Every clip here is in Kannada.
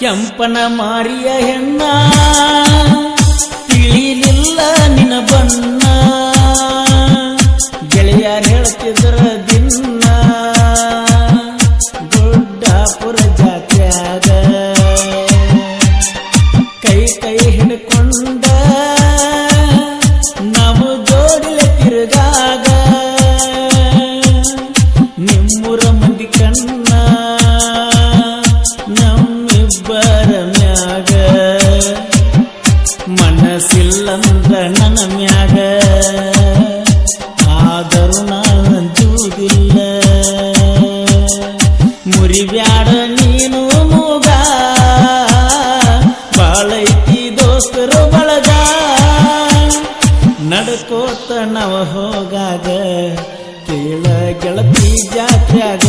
ಕೆಂಪನ ಮಾರಿಯ ಹೆಣ್ಣ ತಿಳಿಲಿಲ್ಲ ನಿನ ಬಣ್ಣ ಗೆಳೆಯರು ಹೇಳ್ತಿದ್ರ ದಿನ ಗುಡ್ಡಾಪುರ ಜಾತ್ರ್ಯಾಗ ಕೈ ಕೈ ಹಿಡ್ಕೊಂಡ ನಾವು ಜೋಡಿಲೆ ತಿರುಗಾಗ ನಿಮ್ಮೂರ ಮಂದಿ ಕಣ್ಣ ನಮ್ಮಿಬ್ಬರ ಮ್ಯಾಗ ಮನಸ್ಸಿಲ್ಲಂದ ನನ್ನ ಮ್ಯಾಗ ಆದರೂ ನಾಂಜುವುದಿಲ್ಲ ಮುರಿಬ್ಯಾಡ ನೀನು ಮೂಗ ಬಾಳೈತಿ ದೋಸ್ತರು ಬಳಗ ನಡ್ಕೋತ ನಾವ ಹೋಗಾಗ ಕೇಳ ಗೆಳತಿ ಜಾತ್ರ್ಯಾಗ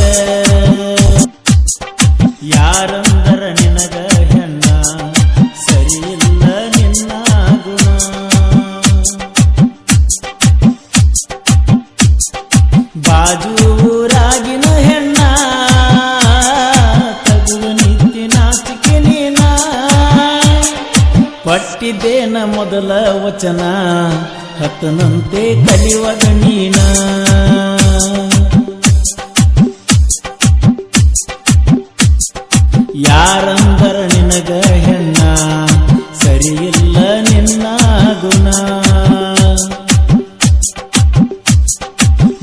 ಯಾರಂದರ ನಿನಗ ಹೆಣ್ಣ ಸರಿಯಿಲ್ಲ ನಿನ್ನ ಗುಣ ಬಾಜೂರಾಗಿನ ಹೆಣ್ಣ ತಗುವ ನಿತ್ಯ ನಾಚಿಕೆ ನೀನ ಪಟ್ಟಿದ್ದೇನ ಮೊದಲ ವಚನ ಹತ್ತನಂತೆ ಕಲಿಯುವಾಗ ನೀನ ಯಾರಂದರ ನಿನಗ ಹೆಣ್ಣ ಸರಿಯಿಲ್ಲ ನಿನ್ನ ಗುಣ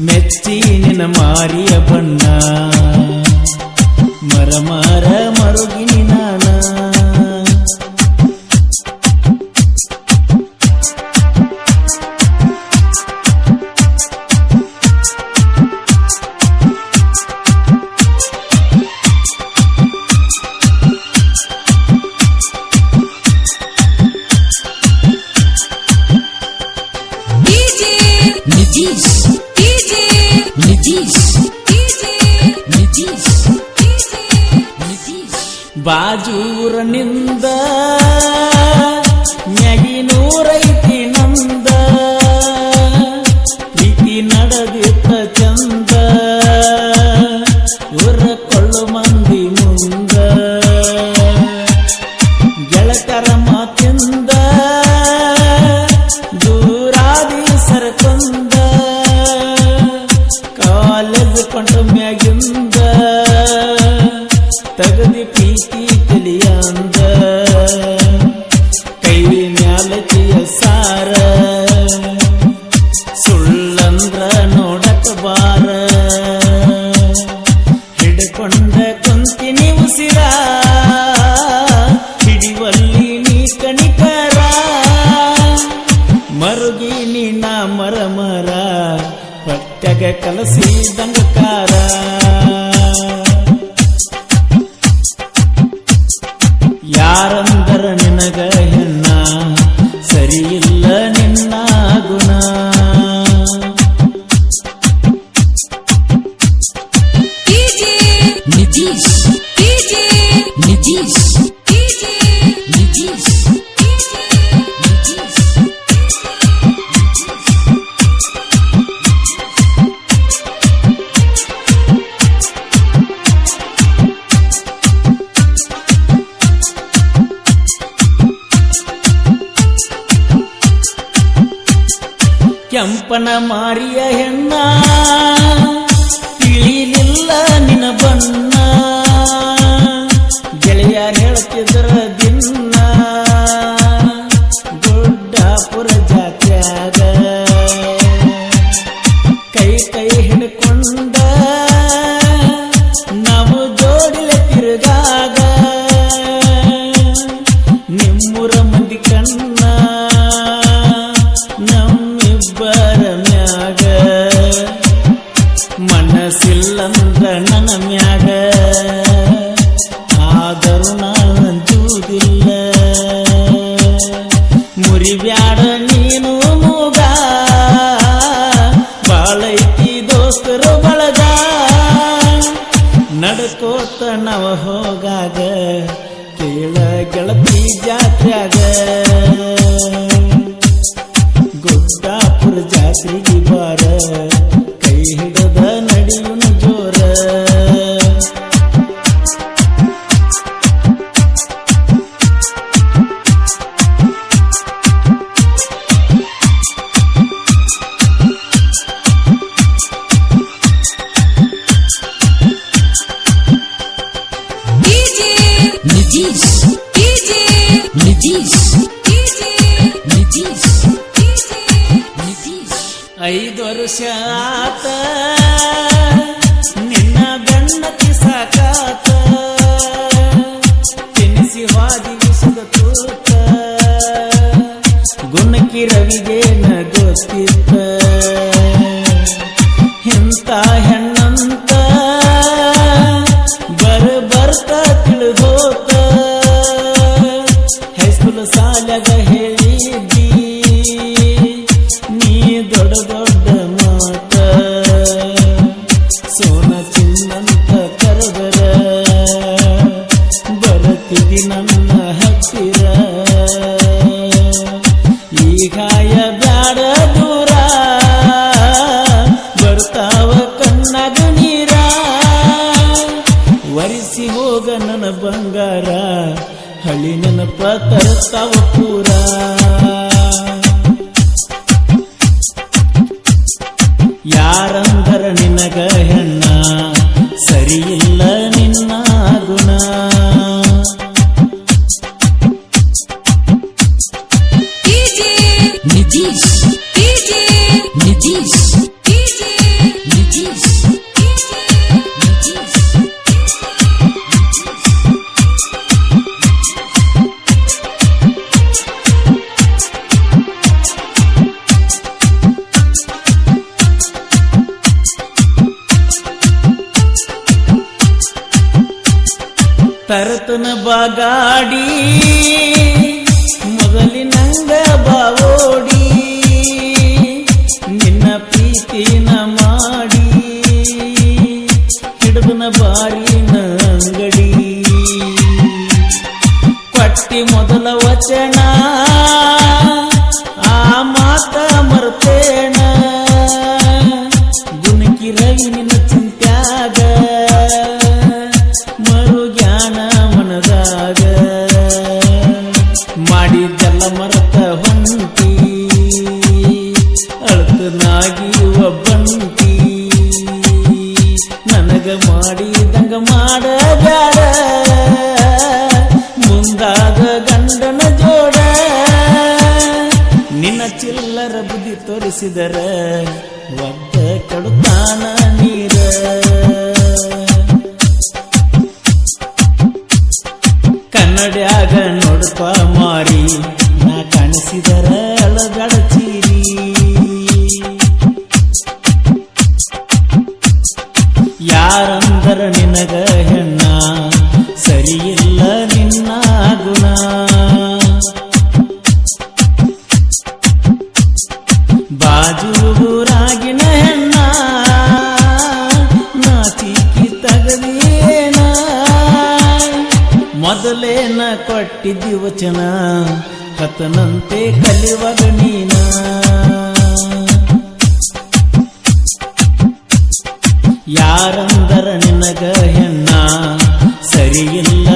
ಮೆಚ್ಚಿ ನಿನ್ನ ಮಾರಿಯ ಬಣ್ಣ ಮರ ಮರ ಮರುಗಿನಿ ನಾನ ಬಾಜೂರನಿಂದ ಮ್ಯಾಗಿನೂರೈತಿ ನಂದ ಪ್ರೀತಿ ನಡೆದಿತ್ತ ಚಂದ ಊರ ಕೊಳ್ಳು ಮಂದಿ ಮುಂದ ಗೆಳತರ ಮಾತಿಂದ ದೂರಾದಿ ಸರಕೊಂದ ಕಾಲೇಜ್ ಕೊಂಡ ಮ್ಯಾಗಿಂದ ತಗದಿ ಪ್ರೀತಿ ತಿಳಿಯಂದ ಕೈ ಮ್ಯಾಲತಿಯ ಸಾರ ಸುಳ್ಳಂದ್ರ ನೋಡಕ ಬಾರ ಹಿಡ್ಕೊಂಡ ಕುಂತಿನಿ ಉಸಿರ ಹಿಡಿವಲ್ಲಿ ನೀ ಕಣಿಕರ ಮರುಗಿ ನೀನ ಮರ ಮರ ಪಟ್ಟ್ಯಾಗ ಕಲಸಿದಂಗಕಾರ ಯಾರಂದರ ನಿನಗ ಹೆಣ್ಣ ಸರಿಯಿಲ್ಲ ನಿನ್ನ ಗುಣ ಕೆಂಪನ ಮಾರಿಯ ಹೆಣ್ಣ ತಿಳಿಲಿಲ್ಲ ನಿನ ಬಣ್ಣ ಗೆಳೆಯರು ಹೇಳ್ತಿದ್ರ ದಿನ ಗುಡ್ಡಾಪುರ ಜಾತ್ರ್ಯಾಗ ಕೈ ಕೈ ಹಿಡ್ಕೊಂಡ ನಾವು ಜೋಡಿಲೆ ತಿರುಗಾಗ ನಿಮ್ಮೂರ ಮಂದಿ ಕಣ್ಣ ನಮ್ಮಿಬ್ಬರ ಮ್ಯಾಗ ಮನಸ್ಸಿಲ್ಲಂದ ನನ್ನ ಮ್ಯಾಗ ಆದರೂ ನಾಂಜುವುದಿಲ್ಲ ಮುರಿಬ್ಯಾಡ ನೀನು ಮೂಗ ಬಾಳೈತಿ ದೋಸ್ತರು ಬಳಗ ನಡ್ಕೋತ ನಾವ ಹೋಗಾಗ ಕೇಳ ಗೆಳತಿ ಜಾತ್ರ್ಯಾಗ ಗುಡ್ಡಾಪುರ ಜಾತ್ರೆಗೆ ಬಾರ ಕೈ ಹಿಡದ ನಡೆಯುನ ಜೋರ ನಿತೀಶ್ ನಿತೀಶ್ ನಿತೀಶ್ 5 ವರ್ಷ ಆತ ನಿನ್ನ ಗಣ್ಣತಿ ಸಾಕಾತ ತಿನಿಸಿ ಹಾದಿ ವಿಷದ ತೂತ ಗುಣಕಿ ರವಿಗೇನ ಗೊತ್ತಿತ್ತ ಇಂಥ ಹೆಣ್ಣಂತ ಬರ್ತ ತಿಳಿದೋತ ಹೈಸ್ಕೂಲ್ ಸಾಲಾಗ ಹೇಳಿದ್ದಿ ನೀ ದೊಡ್ಡ ದೊಡ್ಡ ಮಾತ ಸೋನ ಚಿನ್ನಂತ ಕರೆದರ ಬರತಿದಿ ನನ್ನ ಹತ್ತಿರ ಈಗಾಯ ಬ್ಯಾಡ ದೂರ ಬರ್ತಾವ ಕಣ್ಣಾಗ ನೀರ ವರಿಸಿ ಹೋಗ ನನ್ನ ಬಂಗಾರ ಹಳಿ ನೆನಪ ತರ್ತಾವ ಪೂರ ಯಾರಂದರ ನಿನಗ ಹೆಣ್ಣ ಸರಿಯಿಲ್ಲ ನಿನ್ನ ಗುಣ ನಿತೀಶ್ ನಿತೀಶ್ ನಿತೀಶ್ ತರತನ ಬಾಗಾಡಿ ಮೊದಲಿನಂಗ ಬಾವೋಡಿ ನಿನ್ನ ಪ್ರೀತಿನ ಮಾಡಿ ಹಿಡಿದನ ಬಾರಿನ ಅಂಗಡಿ ಪಟ್ಟಿ ಮೊದಲ ವಚನ ಆ ಮಾತ ಮರ್ತೇಣ ಗುಣಕಿ ರವಿ ನಿನ್ನ ಚಿಂತ್ಯಾಗ ಮನದಾಗ ಮಾಡಿದ್ದೆಲ್ಲ ಮರತ ಹೊಂಟಿ ಅಳ್ತನಾಗಿ ಒಬ್ಬಂಟಿ ನನಗ ಮಾಡಿದಂಗ ಮಾಡಬ್ಯಾಡ ಮುಂದಾದ ಗಂಡನ ಜೋಡ ನಿನ್ನ ಚಿಲ್ಲರ ಬುದ್ಧಿ ತೋರಿಸಿದರ ಒದ್ದ ಕೆಡುತ್ತಾನ ನೀರ ಕನ್ನಡ್ಯಾಗ ನೋಡ್ಪ ಮಾರಿ ನಾ ಕಾಣಿಸಿದರ ಅಳಗಡಚೀರಿ ಯಾರಂದರ ನಿನಗ ಹೆಣ್ಣ ಸರಿಯಿಲ್ಲ ನಿನ್ನ ಗುಣ ಬಾಜೂರಾಗಿನ ಹೆಣ್ಣ ನಾಚಿಕಿ ತಗದೇನ ಮೊದಲೇನ ಕೊಟ್ಟಿದ್ದಿ ವಚನ ಕತನಂತೆ ಕಲಿಯುವಾಗ ನೀನ ಯಾರಂದರ ನಿನಗ ಹೆಣ್ಣ ಸರಿಯಿಲ್ಲ